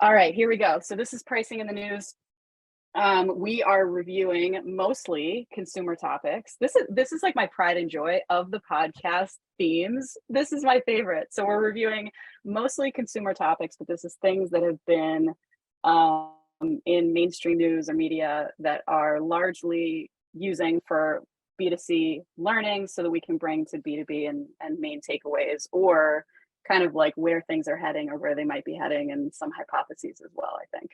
All right, here we go. So this is pricing in the news. We are reviewing mostly consumer topics. This is like my pride and joy of the podcast themes. This is my favorite. So we're reviewing mostly consumer topics, but this is things that have been in mainstream news or media that are largely using for B2C learning so that we can bring to B2B and main takeaways, or kind of like where things are heading or where they might be heading, and some hypotheses as well, I think.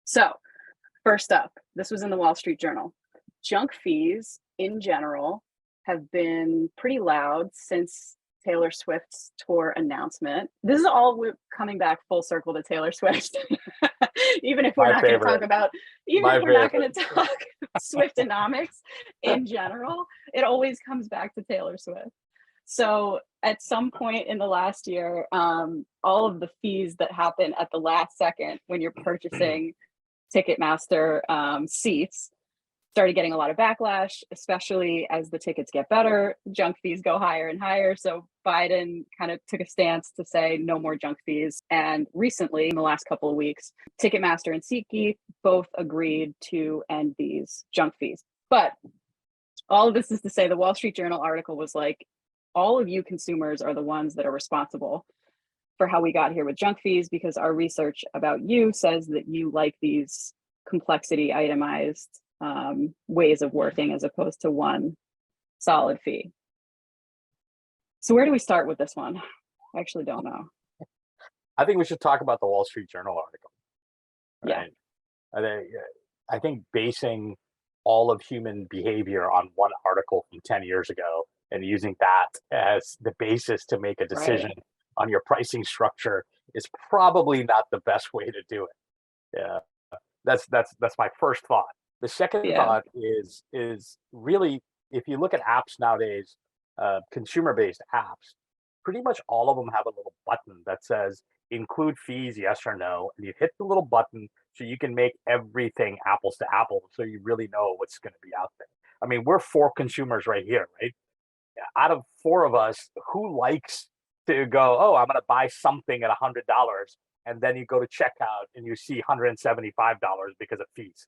So first up, this was in the Wall Street Journal. Junk fees in general have been pretty loud since Taylor Swift's tour announcement. This is all coming back full circle to Taylor Swift. Even if we're My not going to favorite. talk about, even My if we're not favorite. going to talk Swiftonomics in general, it always comes back to Taylor Swift. So at some point in the last year, all of the fees that happen at the last second when you're purchasing Ticketmaster seats started getting a lot of backlash, especially as the tickets get better, junk fees go higher and higher. So Biden kind of took a stance to say no more junk fees. And recently, in the last couple of weeks, Ticketmaster and SeatGeek both agreed to end these junk fees. But all of this is to say the Wall Street Journal article was like, all of you consumers are the ones that are responsible for how we got here with junk fees, because our research about you says that you like these complexity itemized ways of working as opposed to one solid fee. So where do we start with this one? I actually don't know. I think we should talk about the Wall Street Journal article. Right? Yeah. I think basing all of human behavior on one article from 10 years ago and using that as the basis to make a decision Right. on your pricing structure is probably not the best way to do it. Yeah, that's my first thought. The second Yeah. thought is really, if you look at apps nowadays, consumer-based apps, pretty much all of them have a little button that says include fees, yes or no, and you hit the little button so you can make everything apples to apples, so you really know what's going to be out there. I mean, we're four consumers right here, right? Out of four of us, who likes to go, oh, I'm going to buy something at $100, and then you go to checkout and you see $175 because of fees?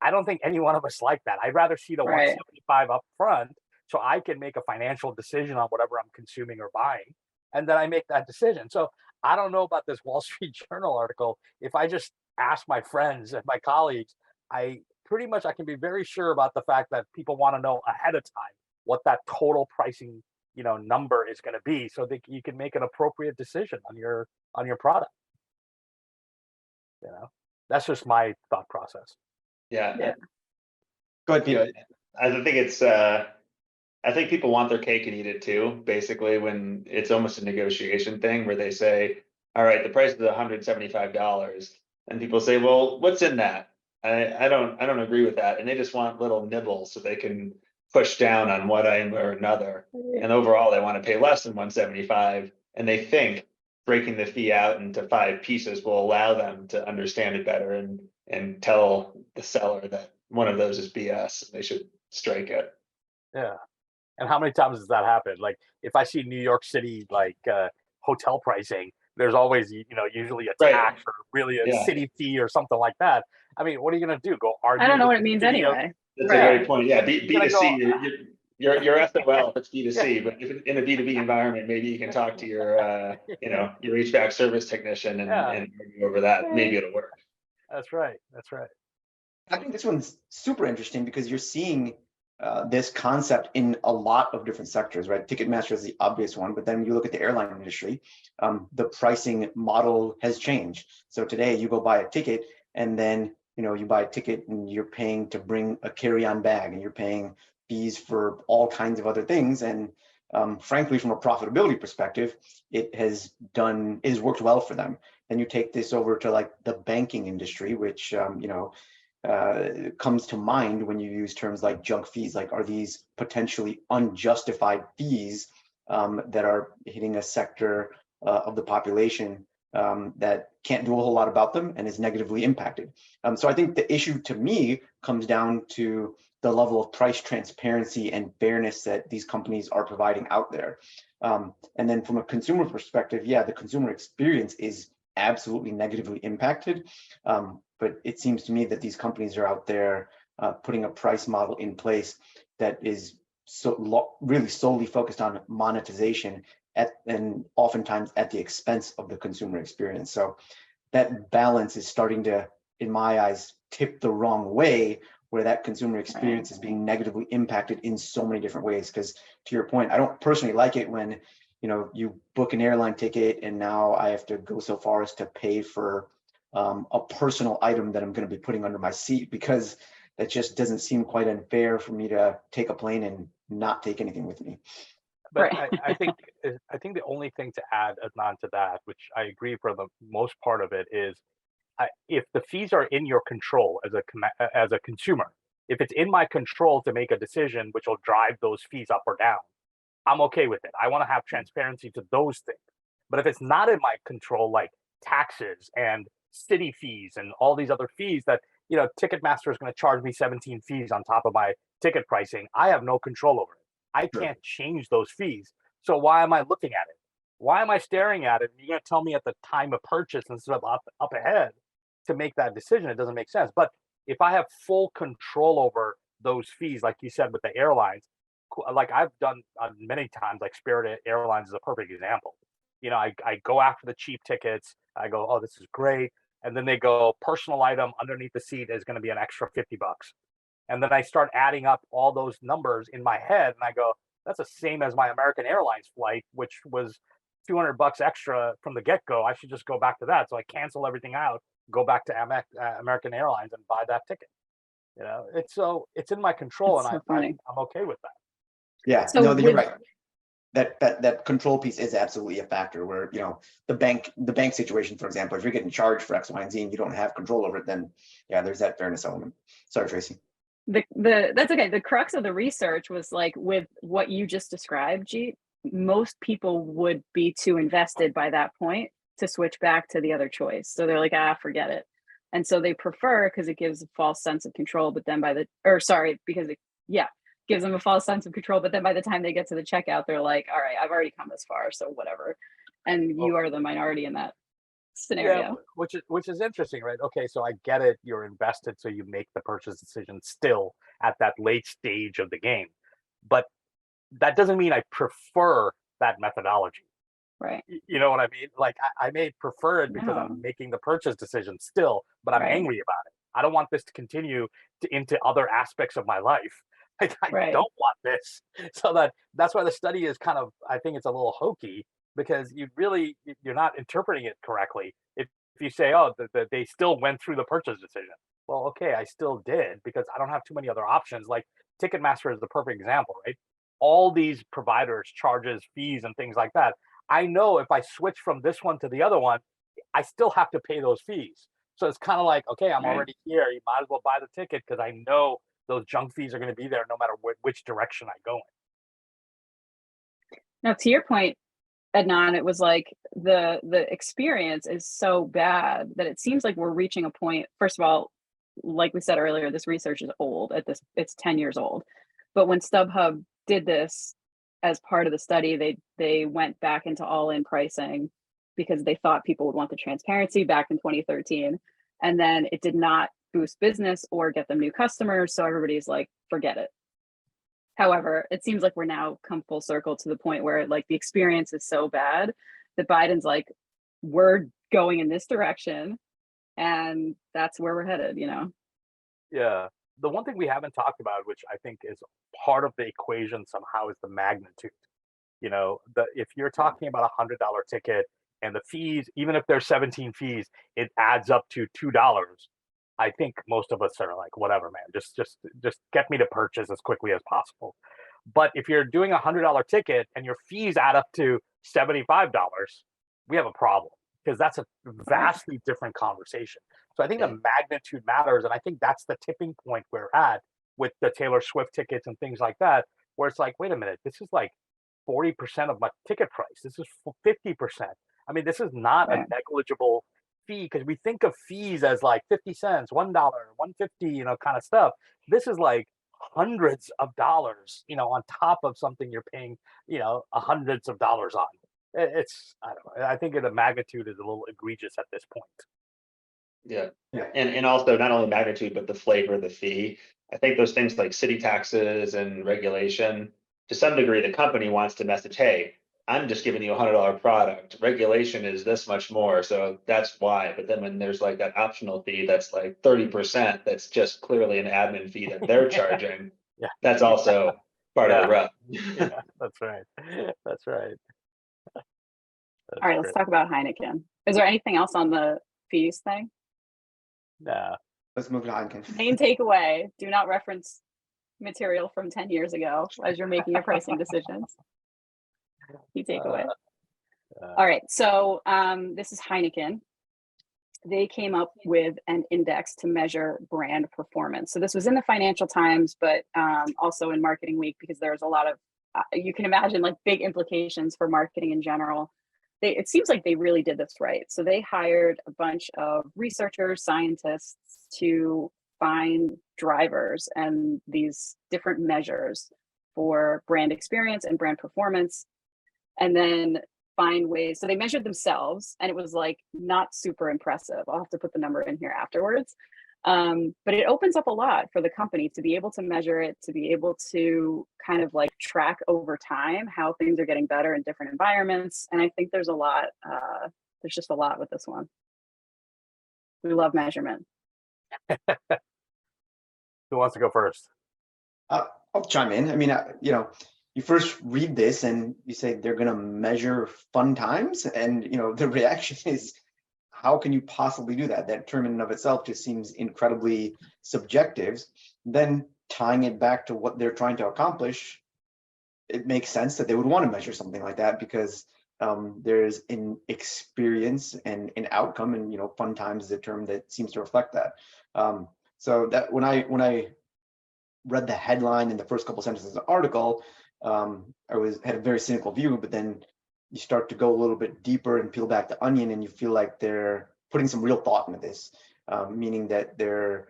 I don't think any one of us like that. I'd rather see the Right. 175 up front so I can make a financial decision on whatever I'm consuming or buying, and then I make that decision. So I don't know about this Wall Street Journal article. If I just ask my friends and my colleagues, I pretty much I can be very sure about the fact that people want to know ahead of time what that total pricing number is going to be, so that you can make an appropriate decision on your product. That's just my thought process. Yeah. Go ahead, Pete. I think it's I think people want their cake and eat it too, basically, when it's almost a negotiation thing where they say, all right, the price is $175. And people say, well, what's in that? I don't agree with that. And they just want little nibbles so they can push down on one item or another. And overall, they want to pay less than 175. And they think breaking the fee out into 5 pieces will allow them to understand it better and tell the seller that one of those is BS. They should strike it. Yeah. And how many times does that happen? Like, if I see New York City, hotel pricing, there's always, usually a tax or really a city fee or something like that. I mean, what are you going to do? Go argue? I don't know with what it the means city anyway. That's a great point. Yeah, B2C, go- you're SOL if it's B2C, but if in a B2B environment, maybe you can talk to your your HVAC service technician and argue over that. Maybe it'll work. That's right. I think this one's super interesting because you're seeing this concept in a lot of different sectors, right? Ticketmaster is the obvious one, but then when you look at the airline industry, the pricing model has changed. So today you go buy a ticket and then, you buy a ticket and you're paying to bring a carry-on bag and you're paying fees for all kinds of other things. And frankly, from a profitability perspective, it has worked well for them. Then you take this over to like the banking industry, which, comes to mind when you use terms like junk fees. Like, are these potentially unjustified fees that are hitting a sector of the population that can't do a whole lot about them and is negatively impacted? So I think the issue to me comes down to the level of price transparency and fairness that these companies are providing out there. And then from a consumer perspective, the consumer experience is absolutely negatively impacted. But it seems to me that these companies are out there putting a price model in place that is really solely focused on monetization and oftentimes at the expense of the consumer experience. So that balance is starting to, in my eyes, tip the wrong way, where that consumer experience is being negatively impacted in so many different ways. Because to your point, I don't personally like it when, you book an airline ticket and now I have to go so far as to pay for a personal item that I'm going to be putting under my seat, because that just doesn't seem quite unfair for me to take a plane and not take anything with me. But Right. I think the only thing to add, Adnan, to that, which I agree for the most part of it, is if the fees are in your control as a consumer, if it's in my control to make a decision which will drive those fees up or down, I'm okay with it. I want to have transparency to those things. But if it's not in my control, like taxes and city fees and all these other fees that, Ticketmaster is going to charge me 17 fees on top of my ticket pricing, I have no control over it. I Sure. can't change those fees. So why am I looking at it? Why am I staring at it? You're going to tell me at the time of purchase instead of up ahead to make that decision. It doesn't make sense. But if I have full control over those fees, like you said with the airlines, like I've done many times, like Spirit Airlines is a perfect example. I go after the cheap tickets. I go, oh, this is great. And then they go, personal item underneath the seat is going to be an extra $50. And then I start adding up all those numbers in my head, and I go, that's the same as my American Airlines flight, which was $200 extra from the get-go. I should just go back to that. So I cancel everything out, go back to American Airlines and buy that ticket. It's in my control, That's and so funny. I'm okay with that. Yeah, So no, you're with right. That control piece is absolutely a factor where, the bank situation, for example, if you're getting charged for X, Y, and Z and you don't have control over it, then yeah, there's that fairness element. Sorry, Tracy. that's okay. The crux of the research was like with what you just described, Jeet, most people would be too invested by that point to switch back to the other choice. So they're like, forget it. And so they prefer, because it gives a false sense of control, but then because it gives them a false sense of control, but then by the time they get to the checkout, they're like, all right, I've already come this far, so whatever. And you are the minority in that Yeah, scenario. which is interesting, right? Okay, so I get it. You're invested, so you make the purchase decision still at that late stage of the game, but that doesn't mean I prefer that methodology. Right. You know what I mean? Like I may prefer it because No. I'm making the purchase decision still, but I'm Right. angry about it. I don't want this to continue into other aspects of my life. Like I Right. don't want this. So that's why the study is kind of, I think it's a little hokey, because you're not interpreting it correctly. If you say, oh, they still went through the purchase decision. Well, okay, I still did because I don't have too many other options. Like Ticketmaster is the perfect example, right? All these providers charges, fees, and things like that. I know if I switch from this one to the other one, I still have to pay those fees. So it's kind of like, okay, I'm Right. already here. You might as well buy the ticket because I know those junk fees are going to be there no matter which direction I go in. Now, to your point, Adnan, it was like the experience is so bad that it seems like we're reaching a point. First of all, like we said earlier, this research is old. It's 10 years old. But when StubHub did this as part of the study, they went back into all-in pricing because they thought people would want the transparency back in 2013. And then it did not boost business or get them new customers. So everybody's like, forget it. However, it seems like we're now come full circle to the point where like the experience is so bad that Biden's like, we're going in this direction, and that's where we're headed, Yeah. The one thing we haven't talked about, which I think is part of the equation somehow, is the magnitude. If you're talking about $100 ticket and the fees, even if there's 17 fees, it adds up to $2. I think most of us are like, whatever, man, just get me to purchase as quickly as possible. But if you're doing $100 ticket and your fees add up to $75, we have a problem, because that's a vastly different conversation. So I think the magnitude matters, and I think that's the tipping point we're at with the Taylor Swift tickets and things like that, where it's like, wait a minute, this is like 40% of my ticket price. This is 50%. I mean, this is not a Right. negligible fee, because we think of fees as like 50 cents, $1, 150, kind of stuff. This is like hundreds of dollars, on top of something you're paying, hundreds of dollars on. it's, I don't know. I think the magnitude is a little egregious at this point. Yeah. Yeah. And also not only magnitude, but the flavor of the fee. I think those things like city taxes and regulation, to some degree, the company wants to message, hey, I'm just giving you $100 product. Regulation is this much more, so that's why. But then when there's like that optional fee that's like 30%, that's just clearly an admin fee that they're charging. Yeah. That's also part of the rub. Yeah, that's right. That's right. That's All right, let's great. talk about Heineken. Is there anything else on the fees thing? Nah. Let's move to Heineken. Main takeaway, do not reference material from 10 years ago as you're making your pricing decisions. Key takeaway. All right, so this is Heineken. They came up with an index to measure brand performance. So this was in the Financial Times, but also in Marketing Week, because there's a lot of, you can imagine like big implications for marketing in general. It seems like they really did this right. So they hired a bunch of researchers, scientists to find drivers and these different measures for brand experience and brand performance, and then find ways. So they measured themselves, and it was like not super impressive. I'll have to put the number in here afterwards. But it opens up a lot for the company to be able to measure it, to be able to kind of like track over time how things are getting better in different environments. And I think there's a lot, there's just a lot with this one. We love measurement. Who wants to go first? I'll chime in. I mean, you first read this and you say they're going to measure fun times, and the reaction is, how can you possibly do that? That term in and of itself just seems incredibly subjective. Then tying it back to what they're trying to accomplish, it makes sense that they would want to measure something like that, because there's an experience and an outcome, and fun times is a term that seems to reflect that. So that when I read the headline and the first couple sentences of the article, I had a very cynical view, but then you start to go a little bit deeper and peel back the onion, and you feel like they're putting some real thought into this, meaning that they're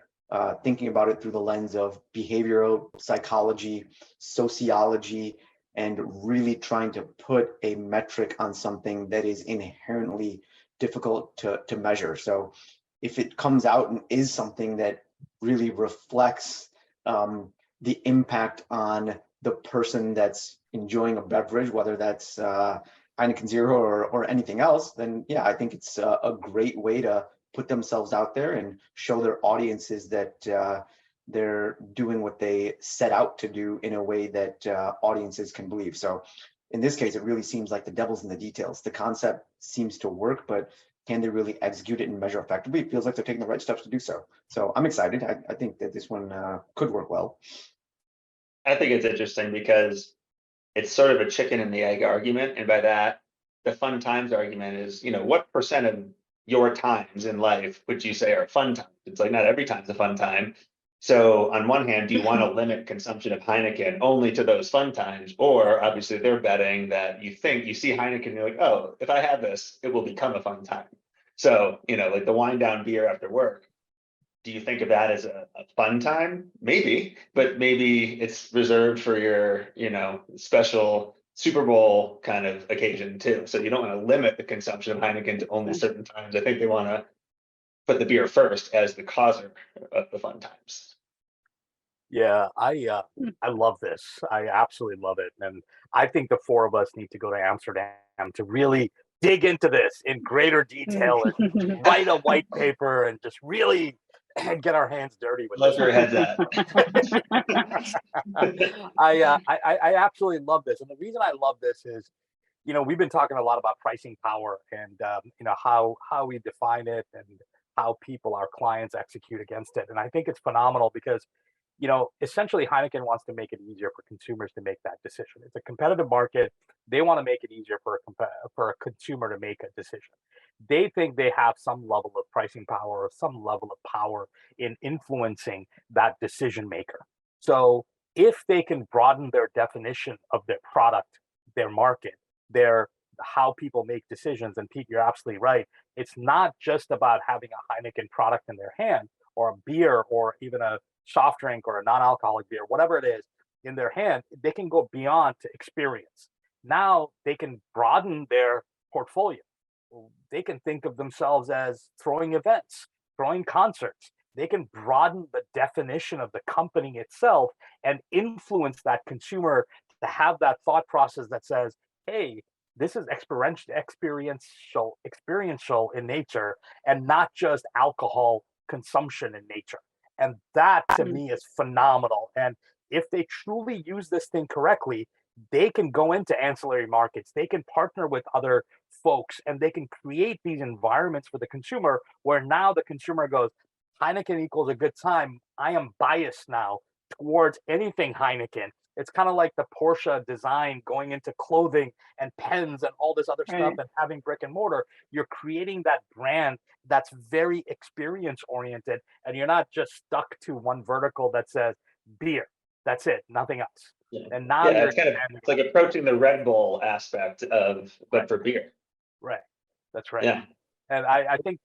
thinking about it through the lens of behavioral psychology, sociology, and really trying to put a metric on something that is inherently difficult to measure. So if it comes out and is something that really reflects the impact on the person that's enjoying a beverage, whether that's Heineken Zero or anything else, then yeah, I think it's a great way to put themselves out there and show their audiences that they're doing what they set out to do in a way that audiences can believe. So in this case, it really seems like the devil's in the details. The concept seems to work, but can they really execute it and measure effectively? It feels like they're taking the right steps to do so. So I'm excited. I think that this one could work well. I think it's interesting because it's sort of a chicken and the egg argument. And by that, the fun times argument is, what percent of your times in life would you say are fun times? It's like not every time's a fun time. So on one hand, do you want to limit consumption of Heineken only to those fun times? Or obviously they're betting that you see Heineken, and you're like, oh, if I have this, it will become a fun time. So, like the wind down beer after work. Do you think of that as a fun time? Maybe, but maybe it's reserved for your, special Super Bowl kind of occasion too. So you don't want to limit the consumption of Heineken to only certain times. I think they want to put the beer first as the causer of the fun times. Yeah, I love this. I absolutely love it, and I think the four of us need to go to Amsterdam to really dig into this in greater detail and write a white paper and just really get our hands dirty with Love this. your heads at. I absolutely love this, and the reason I love this is, we've been talking a lot about pricing power and how we define it and how people, our clients, execute against it, and I think it's phenomenal because essentially Heineken wants to make it easier for consumers to make that decision. It's a competitive market. They want to make it easier for a consumer to make a decision. They think they have some level of pricing power or some level of power in influencing that decision maker. So if they can broaden their definition of their product, their market, their how people make decisions, and Pete, you're absolutely right. It's not just about having a Heineken product in their hand or a beer or even a soft drink or a non-alcoholic beer, whatever it is in their hand. They can go beyond to experience. now they can broaden their portfolio. They can think of themselves as throwing events, throwing concerts. They can broaden the definition of the company itself and influence that consumer to have that thought process that says, hey, this is experiential in nature and not just alcohol consumption in nature. And that to me is phenomenal. And if they truly use this thing correctly, they can go into ancillary markets, they can partner with other folks, and they can create these environments for the consumer where now the consumer goes, Heineken equals a good time. I am biased now towards anything Heineken. It's kind of like the Porsche design going into clothing and pens and all this other stuff and having brick and mortar. You're creating that brand that's very experience oriented, and you're not just stuck to one vertical that says beer. That's it, nothing else. Yeah. And now Yeah, you're it's like approaching the Red Bull aspect of, but for beer. Right. That's right. Yeah. And I think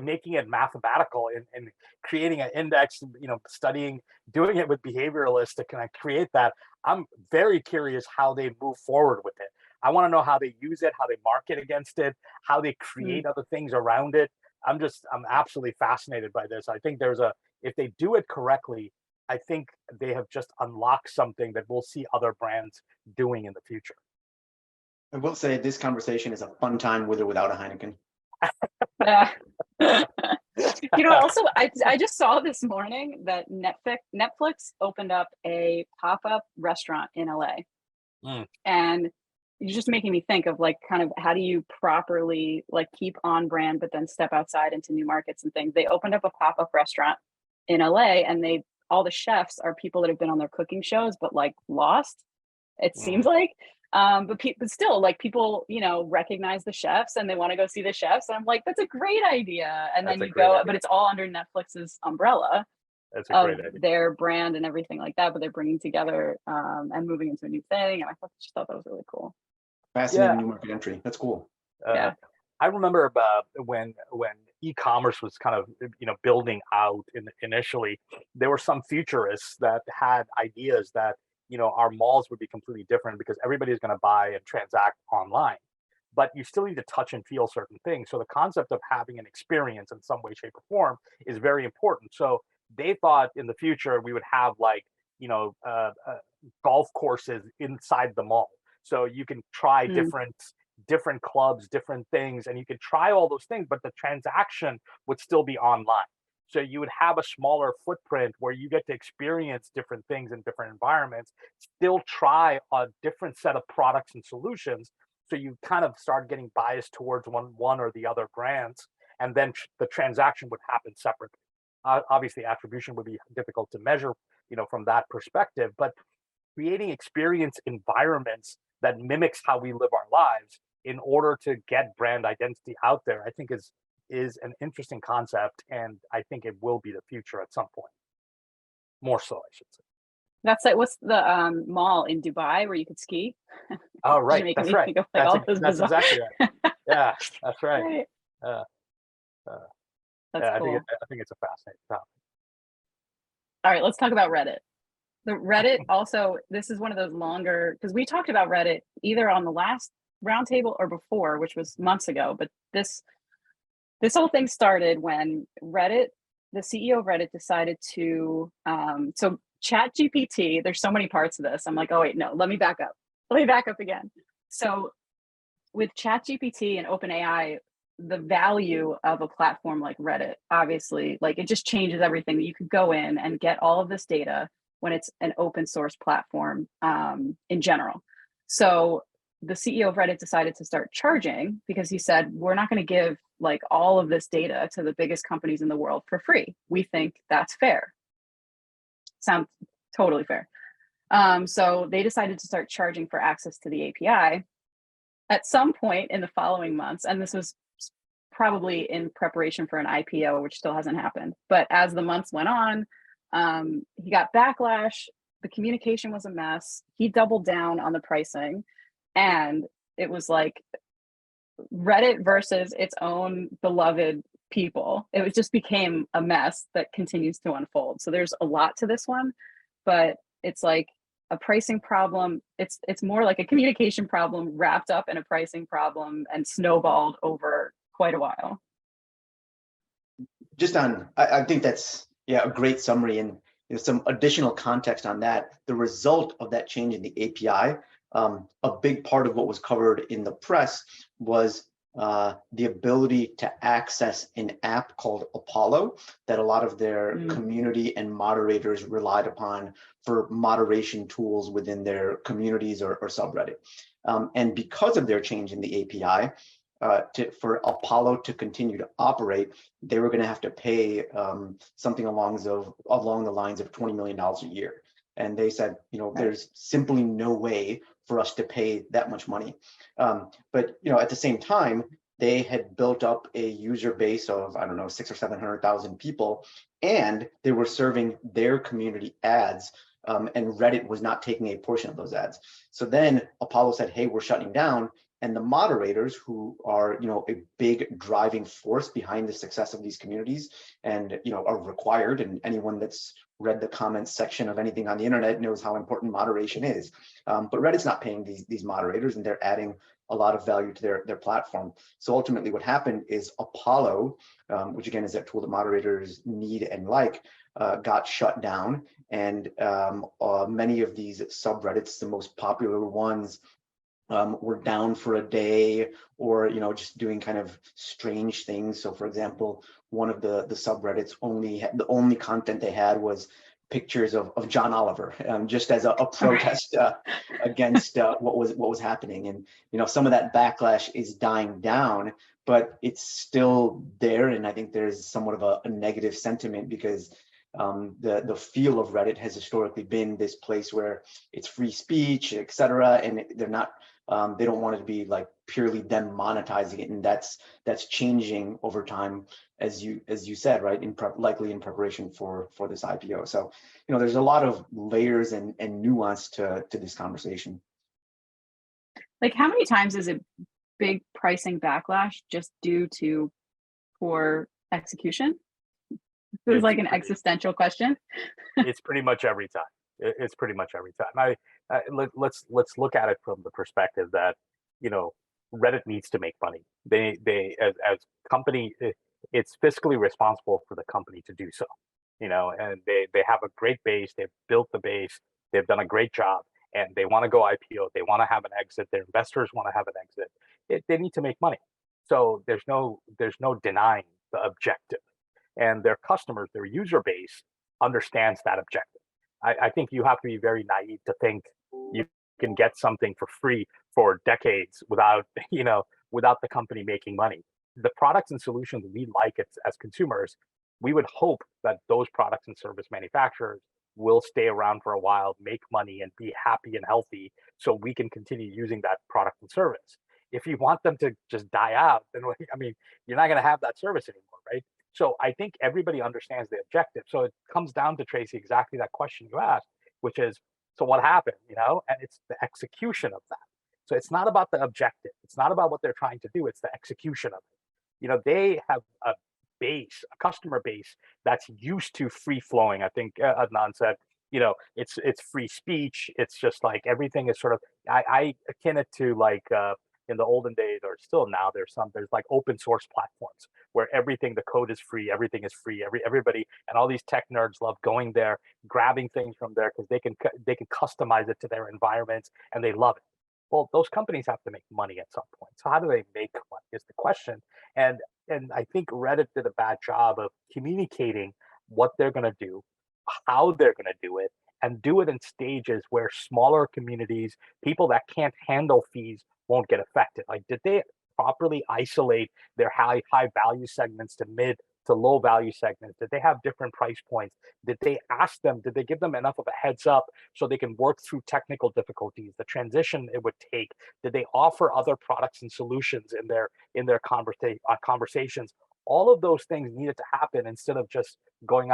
making it mathematical and creating an index, studying, doing it with behavioralists to kind of create that. I'm very curious how they move forward with it. I want to know how they use it, how they market against it, how they create other things around it. I'm absolutely fascinated by this. I think if they do it correctly, I think they have just unlocked something that we'll see other brands doing in the future. I will say this conversation is a fun time with or without a Heineken. Also, I just saw this morning that Netflix opened up a pop-up restaurant in LA. And you're just making me think of like kind of how do you properly like keep on brand but then step outside into new markets and things. They opened up a pop-up restaurant in LA, and all the chefs are people that have been on their cooking shows but like lost, it seems like. But still, like people, recognize the chefs and they want to go see the chefs. And I'm like, that's a great idea. And then you go, but it's all under Netflix's umbrella of their brand and everything like that. But they're bringing together and moving into a new thing. And I just thought that was really cool. Fascinating new market entry. That's cool. I remember when e-commerce was kind of building out initially, there were some futurists that had ideas that our malls would be completely different because everybody's going to buy and transact online, but you still need to touch and feel certain things. So the concept of having an experience in some way, shape, or form is very important. So they thought in the future we would have golf courses inside the mall, so you can try different clubs, different things, and you can try all those things, but the transaction would still be online. So you would have a smaller footprint where you get to experience different things in different environments, still try a different set of products and solutions. So you kind of start getting biased towards one or the other brands, and then the transaction would happen separately. Obviously, attribution would be difficult to measure, from that perspective, but creating experience environments that mimics how we live our lives in order to get brand identity out there, I think is an interesting concept, and I think it will be the future at some point. More so, I should say. That's like, what's the mall in Dubai where you could ski? Oh, right. That's right. That's exactly right. Yeah, that's right. That's cool. I think it's a fascinating topic. All right, let's talk about Reddit. The Reddit also, this is one of those longer, because we talked about Reddit either on the last roundtable or before, which was months ago, but this whole thing started when Reddit, the CEO of Reddit decided to, so ChatGPT, there's so many parts of this. I'm like, oh wait, no, let me back up. Let me back up again. So with ChatGPT and OpenAI, the value of a platform like Reddit, obviously, like it just changes everything. You could go in and get all of this data when it's an open source platform in general. So the CEO of Reddit decided to start charging because he said, we're not going to give like all of this data to the biggest companies in the world for free. We think that's fair. Sounds totally fair. So they decided to start charging for access to the API. At some point in the following months, and this was probably in preparation for an IPO, which still hasn't happened, but as the months went on, he got backlash. The communication was a mess. He doubled down on the pricing, and it was like Reddit versus its own beloved people. It just became a mess that continues to unfold. So there's a lot to this one, but it's like a pricing problem. It's more like a communication problem wrapped up in a pricing problem and snowballed over quite a while. Just on, I think that's, yeah, a great summary, and some additional context on that. The result of that change in the API, a big part of what was covered in the press was the ability to access an app called Apollo that a lot of their community and moderators relied upon for moderation tools within their communities or subreddit. And because of their change in the API, for Apollo to continue to operate, they were going to have to pay something along the lines of $20 million a year. And they said, there's simply no way for us to pay that much money. But at the same time, they had built up a user base of, I don't know, 600,000 or 700,000 people, and they were serving their community ads, and Reddit was not taking a portion of those ads. So then Apollo said, hey, we're shutting down. And the moderators, who are a big driving force behind the success of these communities, and are required, and anyone that's read the comments section of anything on the internet knows how important moderation is. But Reddit's not paying these moderators, and they're adding a lot of value to their platform. So ultimately what happened is Apollo, which again is that tool that moderators need and like, got shut down. And many of these subreddits, the most popular ones, were down for a day, or just doing kind of strange things. So for example, one of the subreddits the only content they had was pictures of John Oliver, just as a protest against what was happening. And some of that backlash is dying down, but it's still there. And I think there's somewhat of a negative sentiment, because the feel of Reddit has historically been this place where it's free speech, et cetera, and they're not. They don't want it to be like purely them monetizing it, and that's changing over time, as you said, right? Likely in preparation for this IPO. So there's a lot of layers and nuance to this conversation. Like, how many times is a big pricing backlash just due to poor execution? This is like an existential question. It's pretty much every time. It's pretty much every time. Let's look at it from the perspective that Reddit needs to make money. They as company, it's fiscally responsible for the company to do so. And they have a great base. They've built the base. They've done a great job, and they want to go IPO. They want to have an exit. Their investors want to have an exit. They need to make money. So there's no denying the objective, and their customers, their user base, understands that objective. I think you have to be very naive to think you can get something for free for decades without the company making money. The products and solutions we like as consumers, we would hope that those products and service manufacturers will stay around for a while, make money, and be happy and healthy, so we can continue using that product and service. If you want them to just die out, then you're not going to have that service anymore, right? So I think everybody understands the objective. So it comes down to, Tracy, exactly that question you asked, which is, so what happened, and it's the execution of that. So it's not about the objective. It's not about what they're trying to do. It's the execution of it. They have a customer base that's used to free flowing. I think Adnan said, it's free speech. It's just like everything is sort of, I akin it to like, in the olden days, or still now, there's like open source platforms where the code is free, everything is free. Everybody and all these tech nerds love going there, grabbing things from there, because they can customize it to their environments, and they love it. Well, those companies have to make money at some point. So how do they make money is the question. And I think Reddit did a bad job of communicating what they're going to do, how they're going to do it, and do it in stages where smaller communities, people that can't handle fees, won't get affected. Like, did they properly isolate their high value segments to mid to low value segments? Did they have different price points? Did they give them enough of a heads up so they can work through technical difficulties, the transition it would take? Did they offer other products and solutions in their conversations? All of those things needed to happen, instead of just going,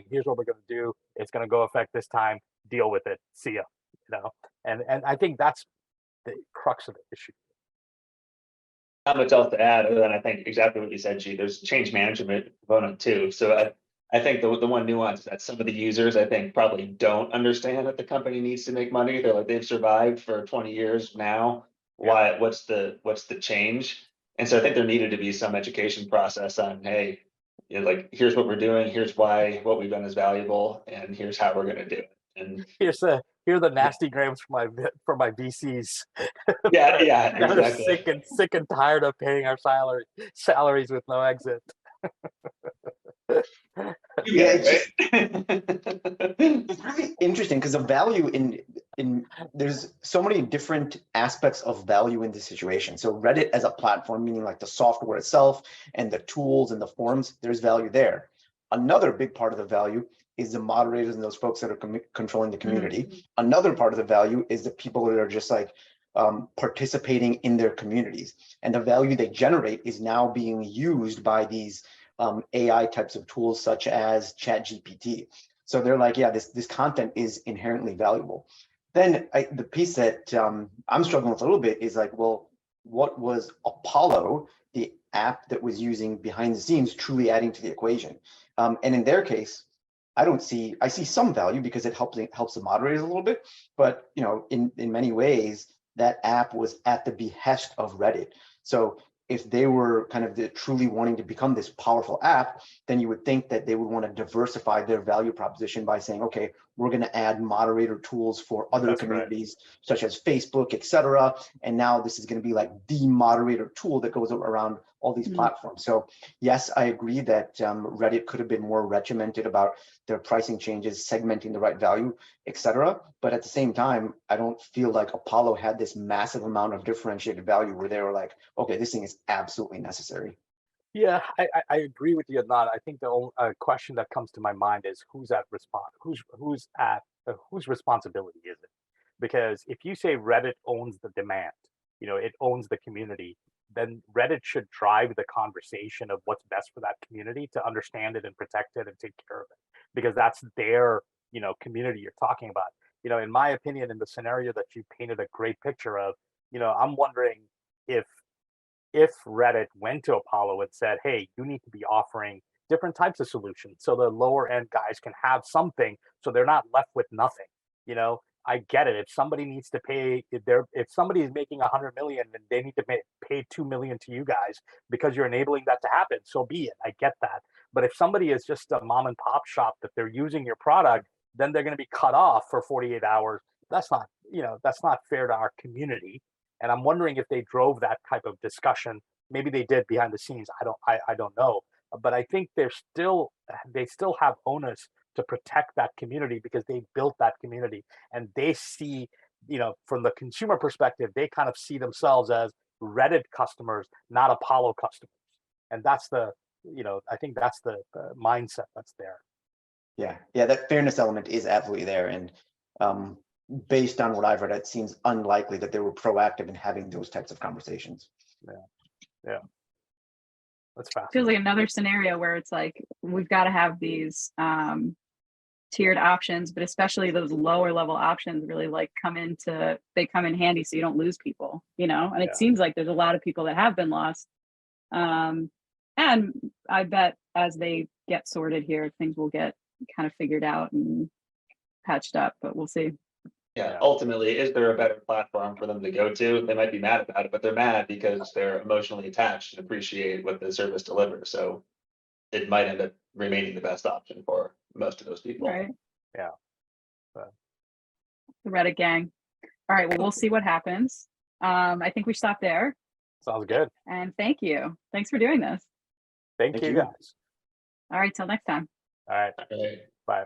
here's what we're going to do. It's going to go affect this time. Deal with it. See ya. And I think that's the crux of the issue. Not much else to add other than I think exactly what you said, G. There's change management component too. So I think the one nuance is that some of the users, I think, probably don't understand that the company needs to make money. They're like, they've survived for 20 years now. Why, what's the change? And so I think there needed to be some education process on, hey, you know, like, here's what we're doing, here's why what we've done is valuable, and here's how we're gonna do it. And here are the nasty grams for my VCs. yeah, that are exactly. sick and tired of paying our salaries with no exit. Yeah, it's just, right? it's really interesting because the value in there's so many different aspects of value in this situation. So Reddit as a platform, meaning like the software itself and the tools and the forums, there's value there. Another big part of the value is the moderators and those folks that are controlling the community. Another part of the value is the people that are just like participating in their communities, and the value they generate is now being used by these AI types of tools such as ChatGPT. So they're like, yeah, this content is inherently valuable. Then the piece that I'm struggling with a little bit is like, well, what was Apollo, the app that was using behind the scenes, truly adding to the equation? And in their case, I see some value because it helps the moderators a little bit, but you know, in many ways, that app was at the behest of Reddit. So if they were kind of truly wanting to become this powerful app, then you would think that they would want to diversify their value proposition by saying, okay, we're going to add moderator tools for other That's communities, such as Facebook, etc. And now this is going to be like the moderator tool that goes around all these platforms. So yes, I agree that Reddit could have been more regimented about their pricing changes, segmenting the right value, etc. But at the same time, I don't feel like Apollo had this massive amount of differentiated value where they were like, okay, this thing is absolutely necessary. Yeah, I agree with you, Adnan. I think the only question that comes to my mind is whose responsibility is it? Because if you say Reddit owns the demand, you know, it owns the community, then Reddit should drive the conversation of what's best for that community to understand it and protect it and take care of it, because that's their, you know, community you're talking about. You know, in my opinion, in the scenario that you painted a great picture of, you know, I'm wondering if Reddit went to Apollo and said, hey, you need to be offering different types of solutions so the lower end guys can have something so they're not left with nothing. You know, I get it. If somebody needs to pay, if somebody is making 100 million and they need to pay 2 million to you guys because you're enabling that to happen, so be it. I get that. But if somebody is just a mom and pop shop that they're using your product, then they're going to be cut off for 48 hours. That's not, you know, that's not fair to our community. And I'm wondering if they drove that type of discussion. Maybe they did behind the scenes. I don't know. But I think they still have onus to protect that community because they built that community, and they see, you know, from the consumer perspective, they kind of see themselves as Reddit customers, not Apollo customers. And that's the, you know, I think that's the mindset that's there. Yeah, that fairness element is absolutely there. And based on what I've read, it seems unlikely that they were proactive in having those types of conversations. Yeah. That's fascinating. Feels like another scenario where it's like, we've got to have these tiered options, but especially those lower level options really like come in handy so you don't lose people, you know? And it seems like there's a lot of people that have been lost. And I bet as they get sorted here, things will get kind of figured out and patched up, but we'll see. Yeah, ultimately, is there a better platform for them to go to? They might be mad about it, but they're mad because they're emotionally attached and appreciate what the service delivers. So it might end up remaining the best option for most of those people. Right. Yeah. The Reddit gang. All right, well, we'll see what happens. I think we stop there. Sounds good. And thank you. Thanks for doing this. Thank you guys. All right, till next time. All right. Okay. Bye.